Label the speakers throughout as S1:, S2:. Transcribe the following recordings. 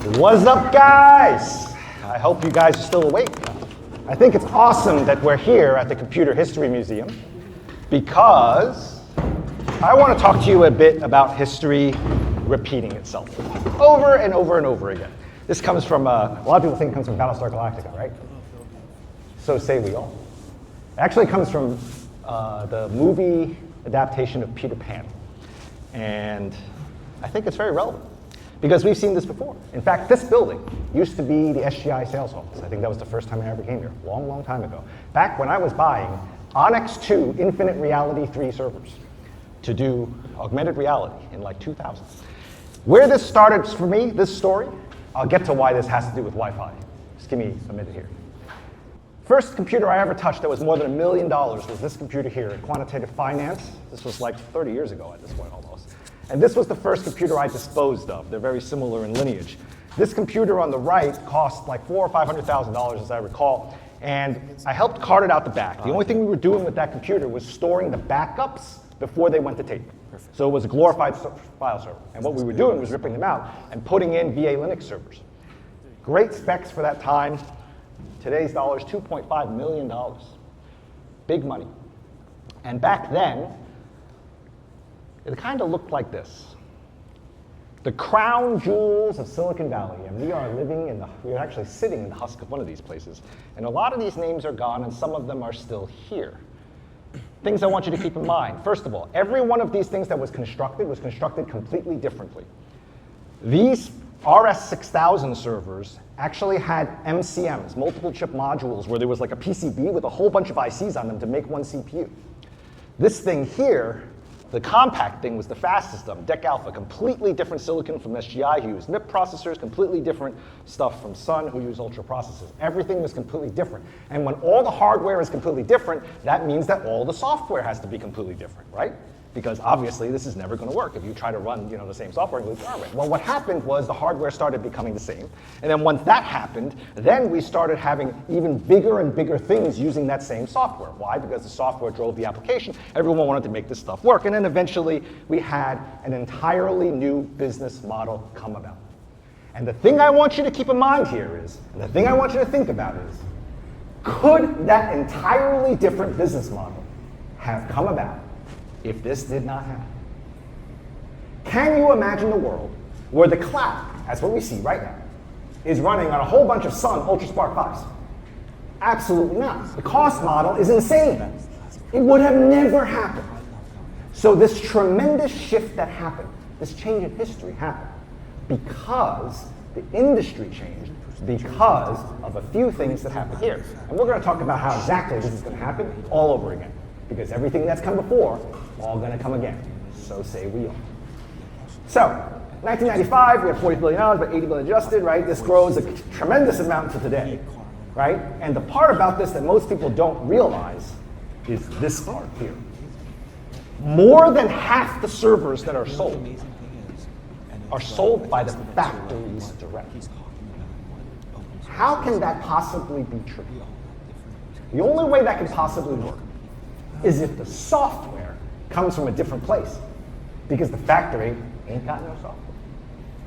S1: What's up, guys? I hope you guys are still awake. I think it's awesome that we're here at the Computer History Museum because I want to talk to you a bit about history repeating itself over and over and over again. This comes from, a lot of people think it comes from Battlestar Galactica, right? So say we all. It actually comes from the movie adaptation of Peter Pan. And I think it's very relevant because we've seen this before. In fact, this building used to be the SGI sales office. I think that was the first time I ever came here, a long, long time ago. Back when I was buying Onyx 2 Infinite Reality 3 servers to do augmented reality in like 2000. Where this started for me, this story, I'll get to why this has to do with Wi-Fi. Just give me a minute here. First computer I ever touched that was more than $1 million was this computer here in quantitative finance. This was like 30 years ago at this point almost. And this was the first computer I disposed of. They're very similar in lineage. This computer on the right cost like $400,000 or $500,000 as I recall. And I helped cart it out the back. The only thing we were doing with that computer was storing the backups before they went to tape. So it was a glorified file server. And what we were doing was ripping them out and putting in VA Linux servers. Great specs for that time. Today's dollars, $2.5 million. Big money. And back then, it kind of looked like this. The crown jewels of Silicon Valley, and we're actually sitting in the husk of one of these places. And a lot of these names are gone, and some of them are still here. Things I want you to keep in mind. First of all, every one of these things that was constructed completely differently. These RS-6000 servers actually had MCMs, multiple chip modules, where there was like a PCB with a whole bunch of ICs on them to make one CPU. This thing here, the compact thing, was the fastest of them, DEC Alpha, completely different silicon from SGI, who used MIP processors, completely different stuff from Sun, who used Ultra processors. Everything was completely different. And when all the hardware is completely different, that means that all the software has to be completely different, right? Because obviously this is never going to work if you try to run the same software and glue hardware. Well, what happened was the hardware started becoming the same. And then once that happened, then we started having even bigger and bigger things using that same software. Why? Because the software drove the application. Everyone wanted to make this stuff work. And then eventually we had an entirely new business model come about. And the thing I want you to keep in mind here is, and the thing I want you to think about is, could that entirely different business model have come about if this did not happen? Can you imagine a world where the cloud, as what we see right now, is running on a whole bunch of Sun UltraSpark 5s? Absolutely not. The cost model is insane. It would have never happened. So this tremendous shift that happened, this change in history happened because the industry changed because of a few things that happened here. And we're going to talk about how exactly this is going to happen all over again. Because everything that's come before, all going to come again. So say we all. So, 1995, we have $40 billion, but $80 billion adjusted, right? This grows a tremendous amount to today, right? And the part about this that most people don't realize is this part here. More than half the servers that are sold by the factories directly. How can that possibly be true? The only way that can possibly work is if the software comes from a different place, because the factory ain't got no software.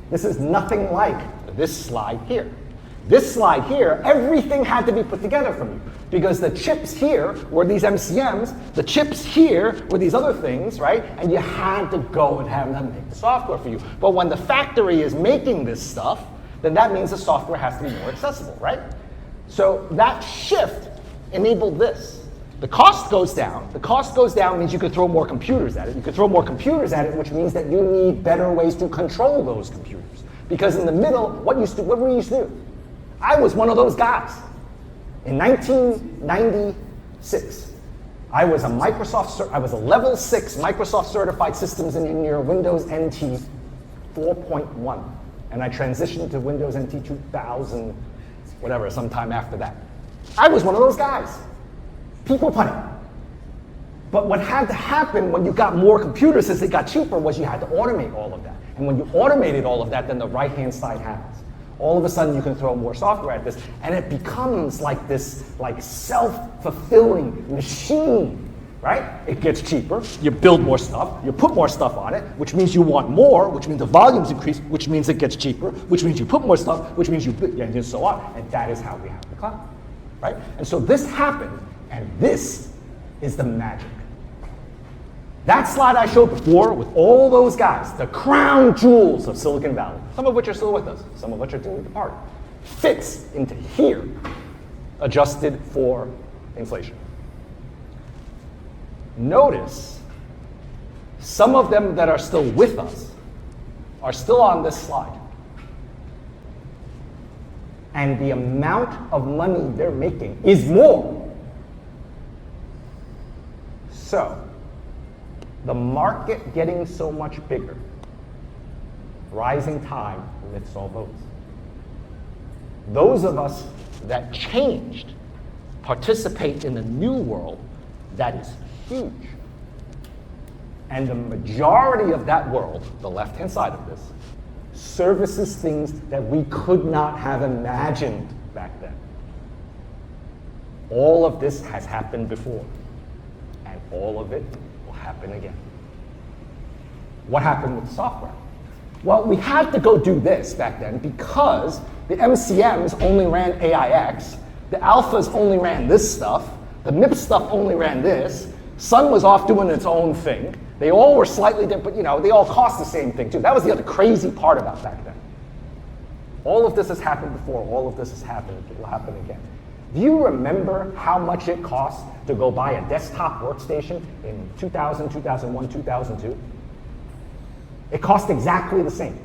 S1: This is nothing like this slide here. This slide here, everything had to be put together from you, because the chips here were these MCMs, the chips here were these other things, right? And you had to go and have them make the software for you. But when the factory is making this stuff, then that means the software has to be more accessible, right? So that shift enabled this. The cost goes down. The cost goes down means you could throw more computers at it. You could throw more computers at it, which means that you need better ways to control those computers. Because in the middle, what we used to do? I was one of those guys. In 1996, I was a level 6 Microsoft certified systems engineer, Windows NT 4.1. And I transitioned to Windows NT 2000, whatever, sometime after that. I was one of those guys. People punning. But what had to happen when you got more computers as they got cheaper was you had to automate all of that. And when you automated all of that, then the right-hand side happens. All of a sudden you can throw more software at this, and it becomes like this self-fulfilling machine, right? It gets cheaper, you build more stuff, you put more stuff on it, which means you want more, which means the volumes increase, which means it gets cheaper, which means you put more stuff, which means and so on. And that is how we have the cloud, right? And so this happened, and this is the magic. That slide I showed before with all those guys, the crown jewels of Silicon Valley, some of which are still with us, some of which are still departed, fits into here, adjusted for inflation. Notice some of them that are still with us are still on this slide. And the amount of money they're making is more. So, the market getting so much bigger, rising tide lifts all boats. Those of us that changed participate in a new world that is huge. And the majority of that world, the left-hand side of this, services things that we could not have imagined back then. All of this has happened before, and all of it will happen again. What happened with software? Well, we had to go do this back then because the MCMs only ran AIX, the alphas only ran this stuff, the MIPS stuff only ran this, Sun was off doing its own thing. They all were slightly different, but they all cost the same thing too. That was the other crazy part about back then. All of this has happened before, all of this has happened, it will happen again. Do you remember how much it cost to go buy a desktop workstation in 2000, 2001, 2002? It cost exactly the same.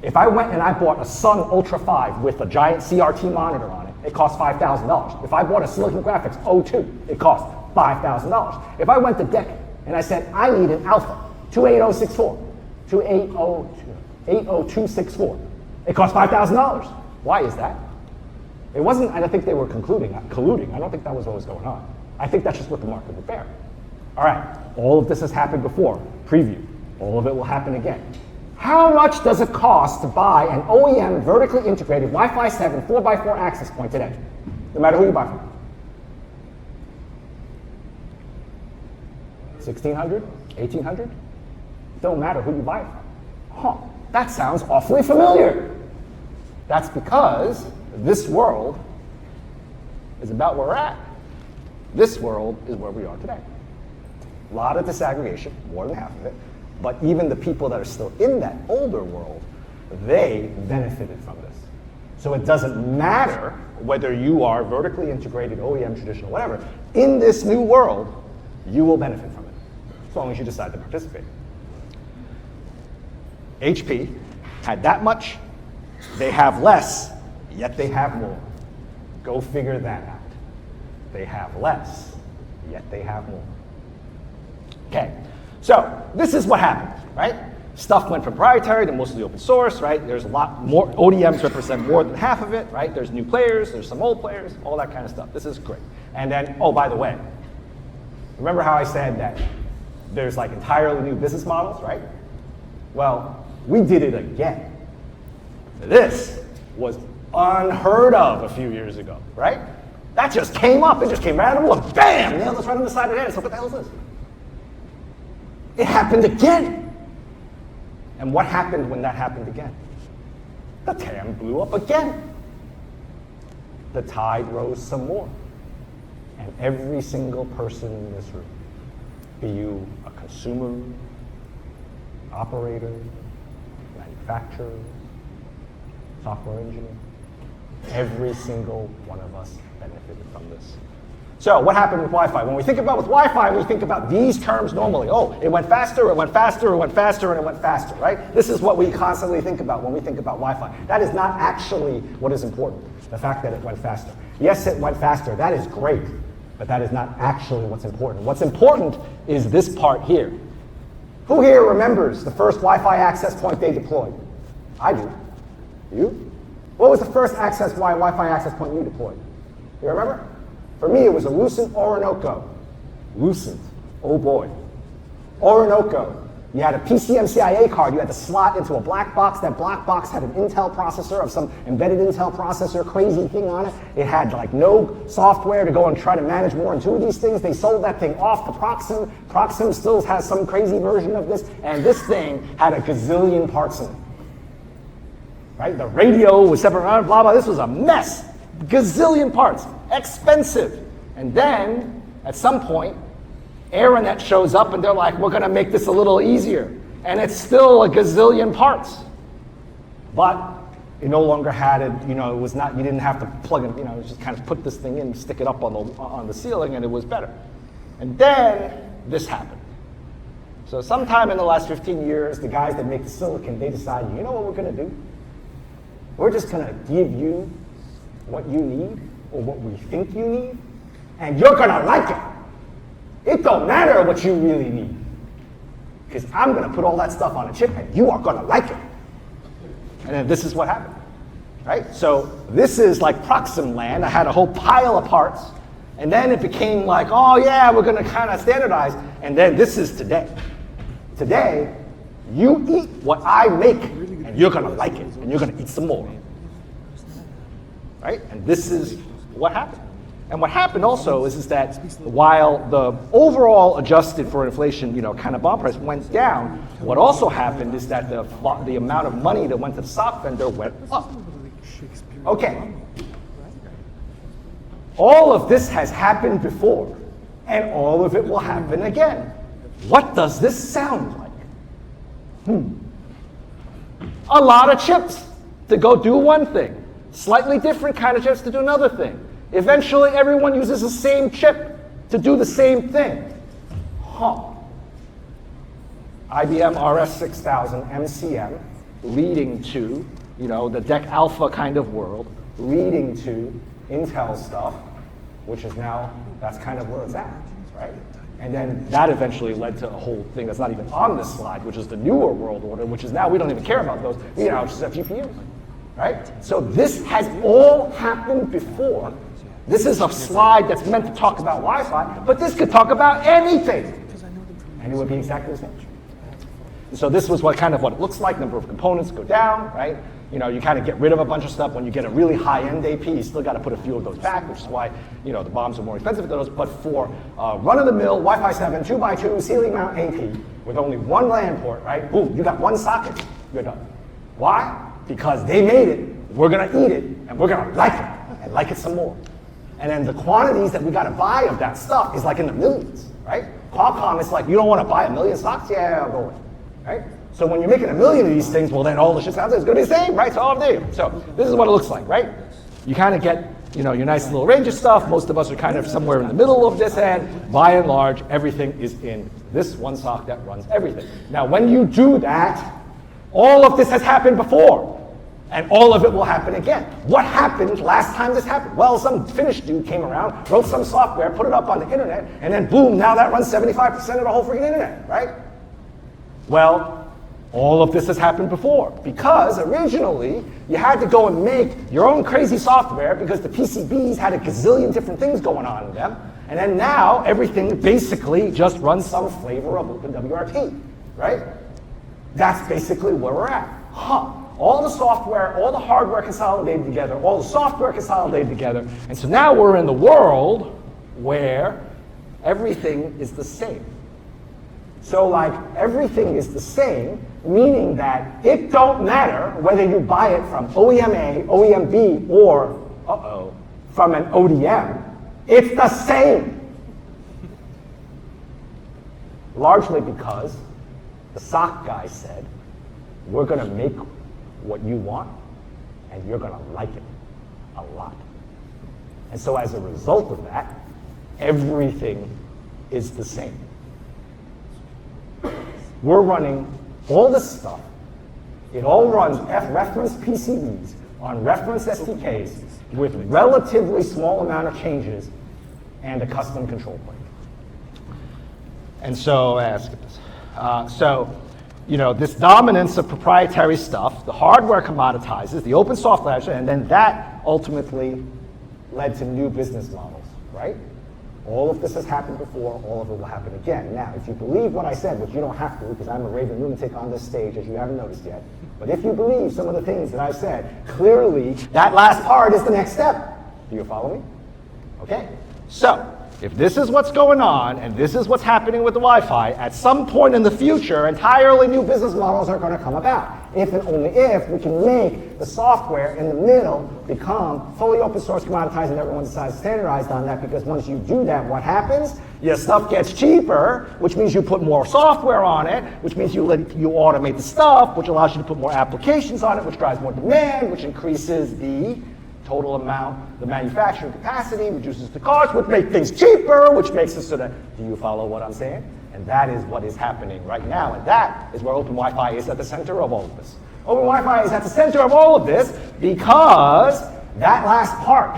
S1: If I went and I bought a Sun Ultra 5 with a giant CRT monitor on it, it cost $5,000. If I bought a Silicon Graphics 02, it cost $5,000. If I went to DEC and I said, I need an Alpha 28064, 80264, it cost $5,000. Why is that? It wasn't, I don't think they were colluding. I don't think that was what was going on. I think that's just what the market would bear. All right, all of this has happened before. Preview. All of it will happen again. How much does it cost to buy an OEM vertically integrated Wi-Fi 7 4x4 access point today? No matter who you buy from. $1,600? $1,800? Don't matter who you buy it from. Huh, that sounds awfully familiar. That's because this world is about where we're at. This world is where we are today. A lot of disaggregation, more than half of it, but even the people that are still in that older world, they benefited from this. So it doesn't matter whether you are vertically integrated, OEM, traditional, whatever. In this new world, you will benefit from it, as long as you decide to participate. HP had that much, they have less, yet they have more. Go figure that out. They have less, yet they have more. Okay, so this is what happened, right? Stuff went proprietary to mostly open source, right? There's a lot more, ODMs represent more than half of it, right? There's new players, there's some old players, all that kind of stuff. This is great. And then, oh, by the way, remember how I said that there's like entirely new business models, right? Well, we did it again. This was unheard of a few years ago, right? That just came up, it just came right out of bam, nailed us right on the side of the head. So what the hell is this? It happened again. And what happened when that happened again? The TAM blew up again. The tide rose some more. And every single person in this room, be you a consumer, operator, manufacturer, software engineer, every single one of us benefited from this. So what happened with Wi-Fi? When we think about with Wi-Fi, we think about these terms normally. Oh, it went faster, it went faster, it went faster, and it went faster, right? This is what we constantly think about when we think about Wi-Fi. That is not actually what is important, the fact that it went faster. Yes, it went faster, that is great, but that is not actually what's important. What's important is this part here. Who here remembers the first Wi-Fi access point they deployed? I do. You? What was the first Wi-Fi access point you deployed? You remember? For me, it was a Lucent Orinoco. Lucent, oh boy. Orinoco, You had a PCMCIA card, you had to slot into a black box. That black box had an Intel processor of some embedded Intel processor, crazy thing on it. It had like no software to go and try to manage more than 2 of these things. They sold that thing off to Proxim. Proxim still has some crazy version of this, and this thing had a gazillion parts in it. Right? The radio was separate, blah, blah, this was a mess. Gazillion parts, expensive. And then, at some point, Aranet shows up and they're like, we're gonna make this a little easier. And it's still a gazillion parts. But it no longer had it, it was not, you didn't have to plug it, just kind of put this thing in, stick it up on the ceiling, and it was better. And then this happened. So sometime in the last 15 years, the guys that make the silicon, they decided, you know what we're gonna do? We're just gonna give you what you need, or what we think you need, and you're gonna like it. It don't matter what you really need, because I'm going to put all that stuff on a chip and you are going to like it. And then this is what happened, right? So this is like Proxim land. I had a whole pile of parts, and then it became like, oh yeah, we're going to kind of standardize, and then this is today. Today, you eat what I make, and you're going to like it, and you're going to eat some more, right? And this is what happened. And what happened also is that while the overall adjusted for inflation, kind of bomb price went down, what also happened is that the amount of money that went to the stock vendor went up. Okay. All of this has happened before, and all of it will happen again. What does this sound like? A lot of chips to go do one thing, slightly different kind of chips to do another thing. Eventually, everyone uses the same chip to do the same thing. IBM RS6000 MCM leading to, the DEC Alpha kind of world, leading to Intel stuff, which is now, that's kind of where it's at, right? And then that eventually led to a whole thing that's not even on this slide, which is the newer world order, which is now, we don't even care about those, which is a GPU, right? So this has all happened before. This is a slide that's meant to talk about Wi-Fi, but this could talk about anything, and it would be exactly the same. So this was what it looks like. Number of components go down, right? You kind of get rid of a bunch of stuff. When you get a really high-end AP, you still got to put a few of those back, which is why the bombs are more expensive than those. But for run-of-the-mill Wi-Fi 7 2x2 ceiling mount AP with only one LAN port, right? Boom, you got one socket, you're done. Why? Because they made it. We're gonna eat it, and we're gonna like it, and like it some more. And then the quantities that we got to buy of that stuff is like in the millions, right? Qualcomm is like, you don't want to buy 1 million stocks? Yeah, I'll go with it, right? So when you're making 1 million of these things, well then all the shit out there is going to be the same, right? So all of them. So this is what it looks like, right? You kind of get, your nice little range of stuff. Most of us are kind of somewhere in the middle of this end. By and large, everything is in this one sock that runs everything. Now, when you do that, all of this has happened before. And all of it will happen again. What happened last time this happened? Well, some Finnish dude came around, wrote some software, put it up on the internet, and then boom, now that runs 75% of the whole freaking internet, right? Well, all of this has happened before, because originally you had to go and make your own crazy software because the PCBs had a gazillion different things going on in them, and then now everything basically just runs some flavor of OpenWRT, right? That's basically where we're at. All the software, all the hardware consolidated together, all the software consolidated together. And so now we're in the world where everything is the same. So like everything is the same, meaning that it don't matter whether you buy it from OEM A, OEM B, or, from an ODM. It's the same. Largely because the SOC guy said, we're going to make what you want, and you're going to like it a lot. And so as a result of that, everything is the same. We're running all this stuff. It all runs reference PCBs on reference SDKs with relatively small amount of changes and a custom control plane. And so, let's get this. This dominance of proprietary stuff, the hardware commoditizes, the open software, and then that ultimately led to new business models, right? All of this has happened before, all of it will happen again. Now, if you believe what I said, which you don't have to, because I'm a raving lunatic on this stage, as you haven't noticed yet, but if you believe some of the things that I said, clearly that last part is the next step. Do you follow me? Okay, so if this is what's going on and this is what's happening with the Wi-Fi, at some point in the future, entirely new business models are going to come about. If and only if we can make the software in the middle become fully open source, commoditized, and everyone decides to standardize on that, because once you do that, what happens? Your stuff gets cheaper, which means you put more software on it, which means you automate the stuff, which allows you to put more applications on it, which drives more demand, which increases the total amount, the manufacturing capacity, reduces the cost, which makes things cheaper, which makes it so that, do you follow what I'm saying? And that is what is happening right now, and that is where Open Wi-Fi is at the center of all of this. Open Wi-Fi is at the center of all of this because that last part,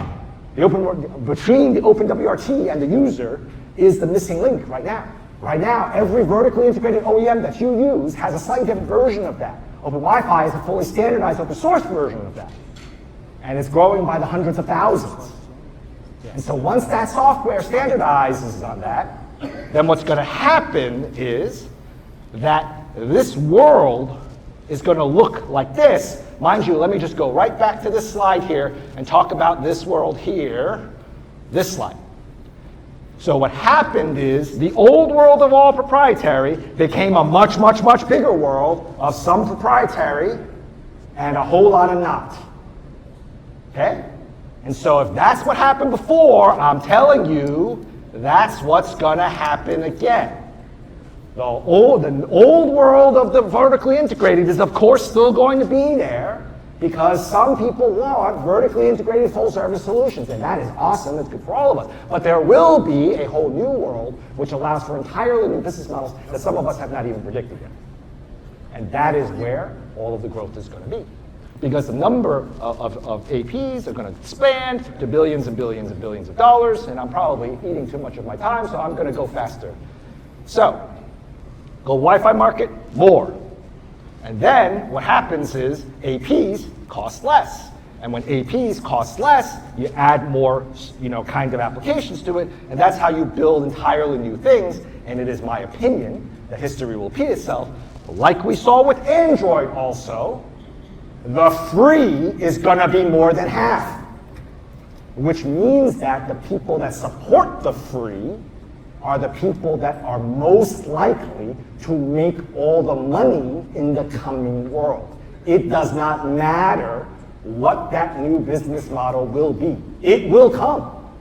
S1: between the OpenWRT and the user, is the missing link right now. Right now, every vertically integrated OEM that you use has a slightly different version of that. Open Wi-Fi is a fully standardized open source version of that. And it's growing by the hundreds of thousands. And so once that software standardizes on that, then what's going to happen is that this world is going to look like this. Mind you, let me just go right back to this slide here and talk about this world here, this slide. So what happened is the old world of all proprietary became a much, much, much bigger world of some proprietary and a whole lot of not. Okay? And so if that's what happened before, I'm telling you, that's what's going to happen again. The old world of the vertically integrated is, of course, still going to be there because some people want vertically integrated full-service solutions, and that is awesome. It's good for all of us. But there will be a whole new world which allows for entirely new business models that some of us have not even predicted yet. And that is where all of the growth is going to be. Because the number of APs are going to expand to billions and billions and billions of dollars, and I'm probably eating too much of my time, so I'm going to go faster. So, go Wi-Fi market, more. And then what happens is APs cost less. And when APs cost less, you add more, kind of applications to it, and that's how you build entirely new things. And it is my opinion that history will repeat itself, like we saw with Android also. The free is going to be more than half, which means that the people that support the free are the people that are most likely to make all the money in the coming world. It does not matter what that new business model will be. It will come.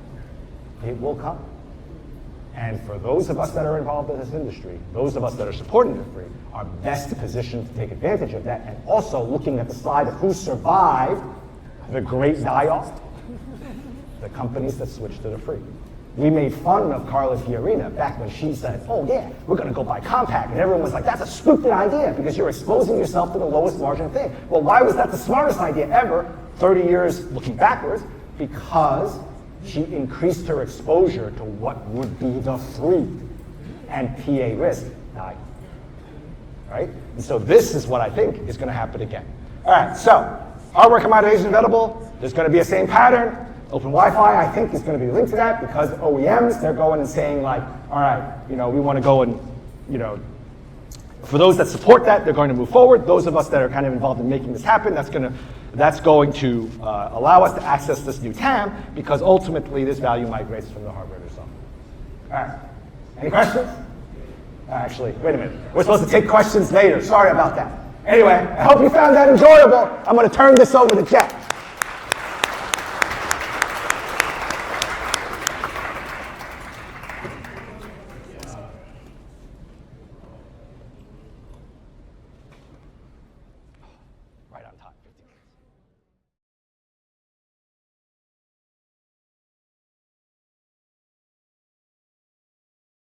S1: It will come. And for those of us that are involved in this industry, those of us that are supporting the free, are best positioned to take advantage of that. And also looking at the slide of who survived the great die-off, the companies that switched to the free. We made fun of Carla Fiorina back when she said, oh yeah, we're going to go buy Compaq. And everyone was like, that's a stupid idea because you're exposing yourself to the lowest margin thing. Well, why was that the smartest idea ever 30 years looking backwards? Because she increased her exposure to what would be the free, and PA risk died. Right? And so this is what I think is going to happen again. All right, so hardware commoditization inevitable. There's going to be a same pattern. Open Wi-Fi, I think, is going to be linked to that because OEMs, they're going and saying like, all right, we want to go and, for those that support that, they're going to move forward. Those of us that are kind of involved in making this happen, that's going to allow us to access this new TAM because ultimately this value migrates from the hardware to software. All right, any questions? Actually, wait a minute. We're supposed to take questions later. Sorry about that. Anyway, I hope you found that enjoyable. I'm going to turn this over to Jeff.